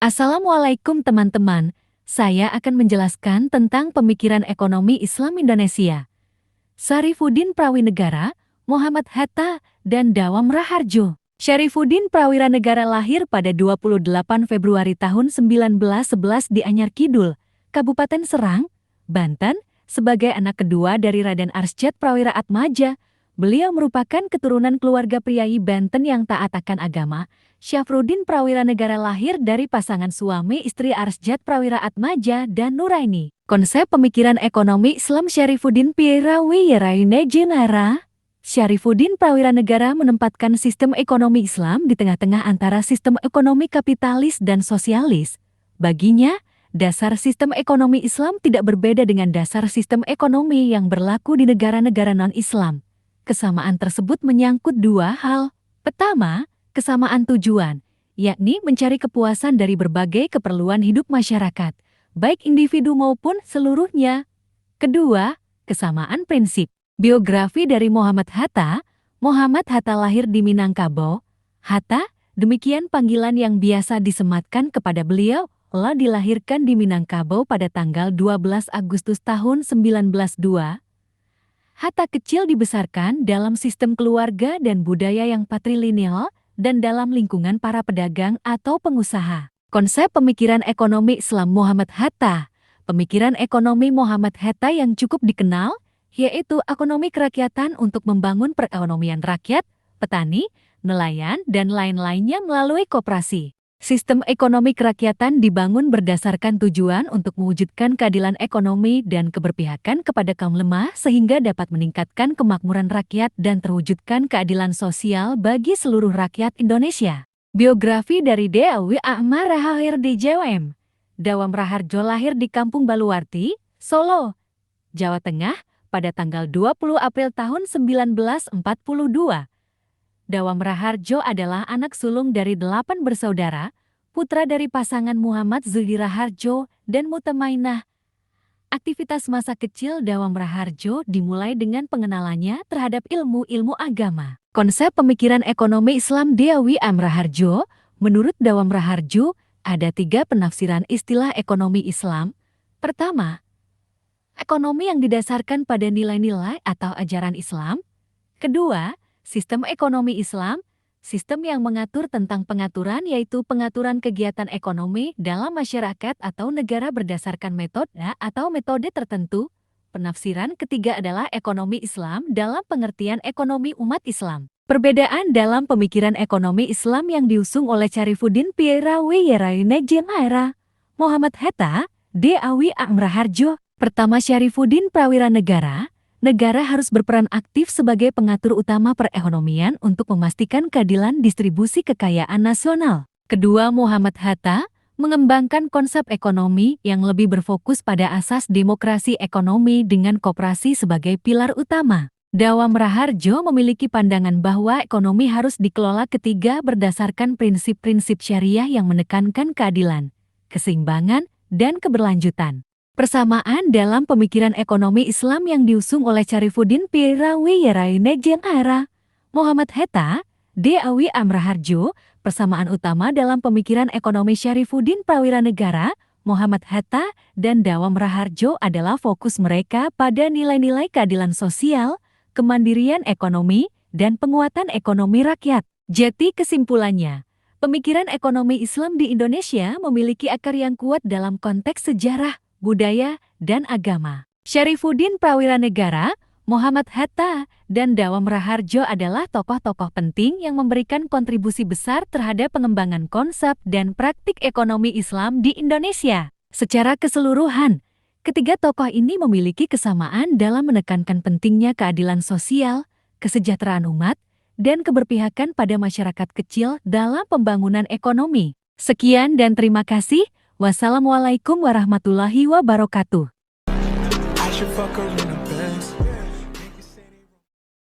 Assalamualaikum teman-teman, saya akan menjelaskan tentang pemikiran ekonomi Islam Indonesia. Syarifuddin Prawiranegara, Muhammad Hatta, dan Dawam Raharjo. Syarifuddin Prawiranegara lahir pada 28 Februari tahun 1911 di Anyar Kidul, Kabupaten Serang, Banten, sebagai anak kedua dari Raden Arsyad Prawira Atmaja. Beliau merupakan keturunan keluarga priayi Banten yang taat akan agama. Syafruddin Prawiranegara lahir dari pasangan suami istri Arsyad Prawira Atmaja dan Nuraini. Konsep pemikiran ekonomi Islam Syarifuddin Prawiranegara. Syarifuddin Prawiranegara menempatkan sistem ekonomi Islam di tengah-tengah antara sistem ekonomi kapitalis dan sosialis. Baginya, dasar sistem ekonomi Islam tidak berbeda dengan dasar sistem ekonomi yang berlaku di negara-negara non-Islam. Kesamaan tersebut menyangkut dua hal. Pertama, kesamaan tujuan, yakni mencari kepuasan dari berbagai keperluan hidup masyarakat, baik individu maupun seluruhnya. Kedua, kesamaan prinsip. Biografi dari Muhammad Hatta. Muhammad Hatta lahir di Minangkabau. Hatta, demikian panggilan yang biasa disematkan kepada beliau, dilahirkan di Minangkabau pada tanggal 12 Agustus tahun 1902. Hatta kecil dibesarkan dalam sistem keluarga dan budaya yang patrilineal dan dalam lingkungan para pedagang atau pengusaha. Konsep pemikiran ekonomi Islam Muhammad Hatta. Pemikiran ekonomi Muhammad Hatta yang cukup dikenal, yaitu ekonomi kerakyatan untuk membangun perekonomian rakyat, petani, nelayan, dan lain-lainnya melalui koperasi. Sistem ekonomi kerakyatan dibangun berdasarkan tujuan untuk mewujudkan keadilan ekonomi dan keberpihakan kepada kaum lemah sehingga dapat meningkatkan kemakmuran rakyat dan terwujudkan keadilan sosial bagi seluruh rakyat Indonesia. Biografi dari Dewi Ahmad lahir di JWM. Dawam Raharjo lahir di Kampung Baluwarti, Solo, Jawa Tengah pada tanggal 20 April tahun 1942. Dawam Raharjo adalah anak sulung dari 8 bersaudara, putra dari pasangan Muhammad Zuhdi Raharjo dan Mutamainah. Aktivitas masa kecil Dawam Raharjo dimulai dengan pengenalannya terhadap ilmu-ilmu agama. Konsep pemikiran ekonomi Islam Dewi Ahmad Raharjo. Menurut Dawam Raharjo, ada 3 penafsiran istilah ekonomi Islam. Pertama, ekonomi yang didasarkan pada nilai-nilai atau ajaran Islam. Kedua, sistem ekonomi Islam, sistem yang mengatur tentang pengaturan yaitu pengaturan kegiatan ekonomi dalam masyarakat atau negara berdasarkan metode tertentu. Penafsiran ketiga adalah ekonomi Islam dalam pengertian ekonomi umat Islam. Perbedaan dalam pemikiran ekonomi Islam yang diusung oleh Syarifuddin Prawiranegara, Muhammad Hatta, Dewi Ahmad Raharjo. Pertama, Syarifuddin Prawiranegara. Negara harus berperan aktif sebagai pengatur utama perekonomian untuk memastikan keadilan distribusi kekayaan nasional. Kedua, Muhammad Hatta mengembangkan konsep ekonomi yang lebih berfokus pada asas demokrasi ekonomi dengan koperasi sebagai pilar utama. Dawam Raharjo memiliki pandangan bahwa ekonomi harus dikelola ketiga berdasarkan prinsip-prinsip syariah yang menekankan keadilan, keseimbangan, dan keberlanjutan. Persamaan dalam pemikiran ekonomi Islam yang diusung oleh Syarifuddin Prawiranegara, Muhammad Hatta, Dewi Ahmad Raharjo. Persamaan utama dalam pemikiran ekonomi Syarifuddin Prawiranegara, Muhammad Hatta, dan Dawam Raharjo adalah fokus mereka pada nilai-nilai keadilan sosial, kemandirian ekonomi, dan penguatan ekonomi rakyat. Jadi kesimpulannya, pemikiran ekonomi Islam di Indonesia memiliki akar yang kuat dalam konteks sejarah, budaya, dan agama. Syarifuddin Prawiranegara, Muhammad Hatta, dan Dawam Raharjo adalah tokoh-tokoh penting yang memberikan kontribusi besar terhadap pengembangan konsep dan praktik ekonomi Islam di Indonesia. Secara keseluruhan, ketiga tokoh ini memiliki kesamaan dalam menekankan pentingnya keadilan sosial, kesejahteraan umat, dan keberpihakan pada masyarakat kecil dalam pembangunan ekonomi. Sekian dan terima kasih. Wassalamualaikum warahmatullahi wabarakatuh.